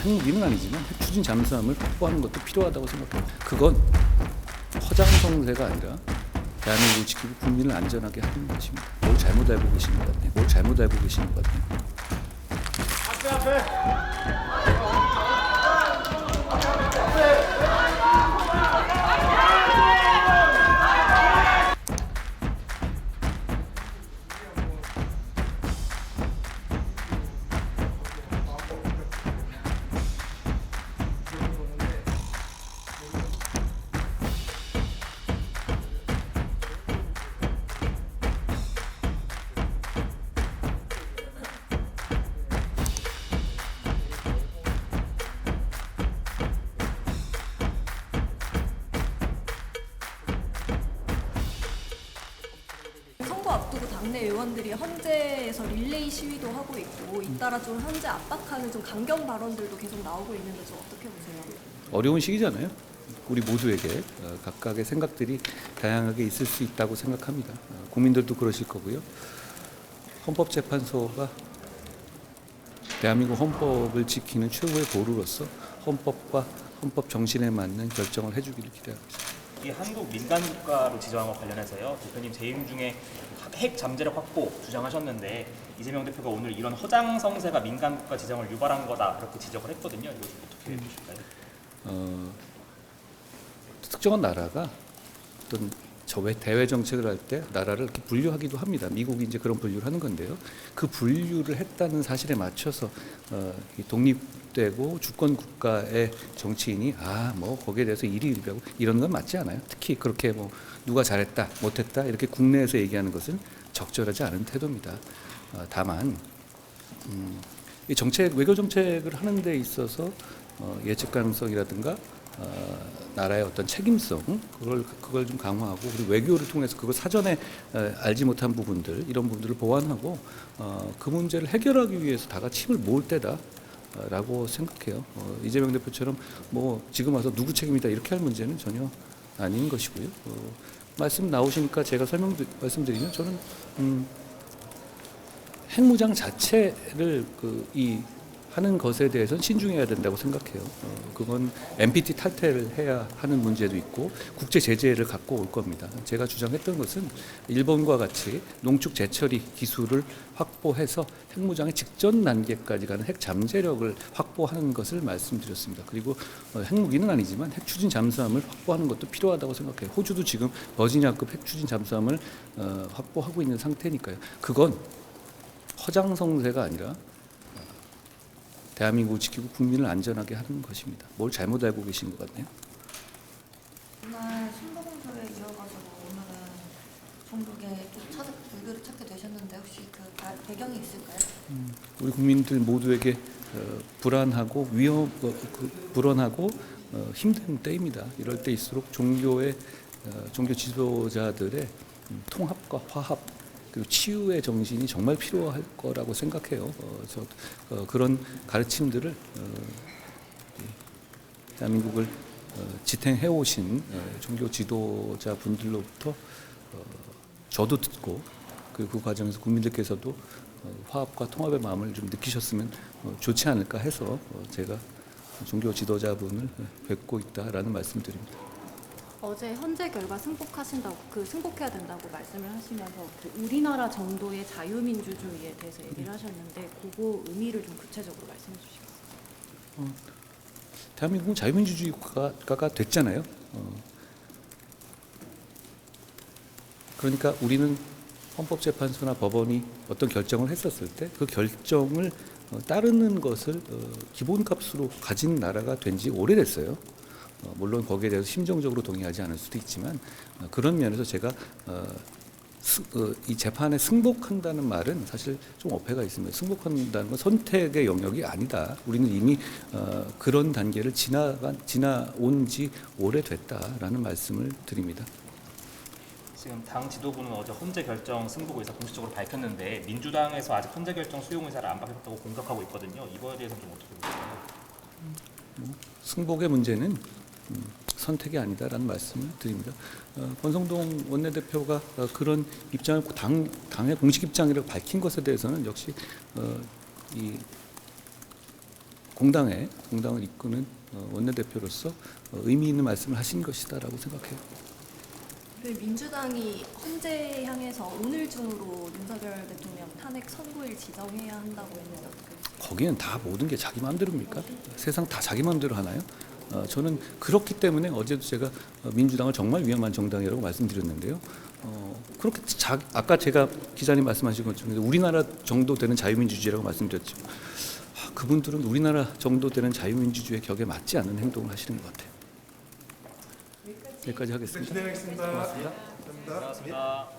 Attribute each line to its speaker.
Speaker 1: 핵무기는 아니지만 핵 추진 잠수함을 확보하는 것도 필요하다고 생각해요. 그건 허장성세가 아니라 대한민국을 지키고 국민을 안전하게 하는 것입니다. 뭘 잘못 알고 계시는 것 같네요. 뭘 잘못 알고 계시는 것 같네요.
Speaker 2: 선거 앞두고 당내 의원들이 헌재에서 릴레이 시위도 하고 있고 잇따라 좀 헌재 압박하는 좀 강경 발언들도 계속 나오고 있는데 좀 어떻게 보세요?
Speaker 1: 어려운 시기잖아요. 우리 모두에게 각각의 생각들이 다양하게 있을 수 있다고 생각합니다. 국민들도 그러실 거고요. 헌법재판소가 대한민국 헌법을 지키는 최고의 보루로서 헌법과 헌법 정신에 맞는 결정을 해주기를 기대하고 있습니다.
Speaker 3: 이 한국 민간 국가로 지정한 것 관련해서요. 대표님 재임 중에 핵 잠재력 확보 주장하셨는데 이재명 대표가 오늘 이런 허장성세가 민간 국가 지정을 유발한 거다 이렇게 지적을 했거든요. 이거 어떻게 보실까요?
Speaker 1: 특정한 나라가 어떤 대외 정책을 할 때 나라를 이렇게 분류하기도 합니다. 미국이 이제 그런 분류를 하는 건데요. 그 분류를 했다는 사실에 맞춰서 독립되고 주권 국가의 정치인이 뭐 거기에 대해서 일희일비하고 이런 건 맞지 않아요. 특히 그렇게 뭐 누가 잘했다, 못했다 이렇게 국내에서 얘기하는 것은 적절하지 않은 태도입니다. 다만 이 외교 정책을 하는 데 있어서 예측 가능성이라든가 나라의 어떤 책임성 그걸 좀 강화하고 그리고 외교를 통해서 그걸 사전에 알지 못한 부분들 이런 부분들을 보완하고 그 문제를 해결하기 위해서 다 같이 힘을 모을 때다라고 생각해요. 이재명 대표처럼 뭐 지금 와서 누구 책임이다 이렇게 할 문제는 전혀 아닌 것이고요. 말씀 나오시니까 제가 말씀드리면 저는 핵무장 자체를 하는 것에 대해서는 신중해야 된다고 생각해요. 그건 NPT 탈퇴를 해야 하는 문제도 있고 국제 제재를 갖고 올 겁니다. 제가 주장했던 것은 일본과 같이 농축 재처리 기술을 확보해서 핵무장의 직전 단계까지 가는 핵 잠재력을 확보하는 것을 말씀드렸습니다. 그리고 핵무기는 아니지만 핵 추진 잠수함을 확보하는 것도 필요하다고 생각해요. 호주도 지금 버지니아급 핵 추진 잠수함을 확보하고 있는 상태니까요. 그건 허장성세가 아니라 대한민국을 지키고 국민을 안전하게 하는 것입니다. 뭘 잘못 알고 계신 것 같네요.
Speaker 4: 오늘 신보공소에 이어가지고 오늘은 종북에 좀 불교를 찾게 되셨는데 혹시 그 배경이 있을까요?
Speaker 1: 우리 국민들 모두에게 불안하고 불안하고 힘든 때입니다. 이럴 때일수록 종교 지도자들의 통합과 화합 그리고 치유의 정신이 정말 필요할 거라고 생각해요. 그런 가르침들을 대한민국을 지탱해 오신 종교 지도자 분들로부터 저도 듣고 그 과정에서 국민들께서도 화합과 통합의 마음을 좀 느끼셨으면 좋지 않을까 해서 제가 종교 지도자분을 뵙고 있다라는 말씀드립니다.
Speaker 5: 어제 헌재 결과 승복해야 된다고 말씀을 하시면서 우리나라 정도의 자유민주주의에 대해서 얘기를 하셨는데 그거 의미를 좀 구체적으로 말씀해 주시겠어요?
Speaker 1: 대한민국은 자유민주주의 국가가 됐잖아요. 그러니까 우리는 헌법재판소나 법원이 어떤 결정을 했었을 때 그 결정을 따르는 것을 기본값으로 가진 나라가 된 지 오래됐어요. 물론 거기에 대해서 심정적으로 동의하지 않을 수도 있지만 그런 면에서 제가 이 재판에 승복한다는 말은 사실 좀 어폐가 있습니다. 승복한다는 건 선택의 영역이 아니다. 우리는 이미 그런 단계를 지나온 지 오래됐다라는 말씀을 드립니다.
Speaker 3: 지금 당 지도부는 어제 헌재 결정 승복 의사 공식적으로 밝혔는데 민주당에서 아직 헌재 결정 수용 의사를 안 밝혔다고 공격하고 있거든요. 이거에 대해서는 좀 어떻게 보세요?
Speaker 1: 승복의 문제는 선택이 아니다라는 말씀을 드립니다. 권성동 원내대표가 그런 입장을 당의 공식 입장이라고 밝힌 것에 대해서는 역시 이 공당을 이끄는 원내대표로서 의미 있는 말씀을 하신 것이다라고 생각해요.
Speaker 2: 그 민주당이 헌재 향해서 오늘 중으로 윤석열 대통령 탄핵 선고일 지정해야 한다고 했는데 어떻게 보세요?
Speaker 1: 거기는 다 모든 게 자기 마음대로입니까? 세상 다 자기 마음대로 하나요? 저는 그렇기 때문에 어제도 제가 민주당을 정말 위험한 정당이라고 말씀드렸는데요. 그렇게 아까 제가 기자님 말씀하신 것처럼 우리나라 정도 되는 자유민주주의라고 말씀드렸죠. 그분들은 우리나라 정도 되는 자유민주주의의 격에 맞지 않는 행동을 하시는 것 같아요. 여기까지 하겠습니다.
Speaker 6: 진행하겠습니다.
Speaker 1: 고맙습니다.
Speaker 6: 감사합니다.
Speaker 3: 고맙습니다.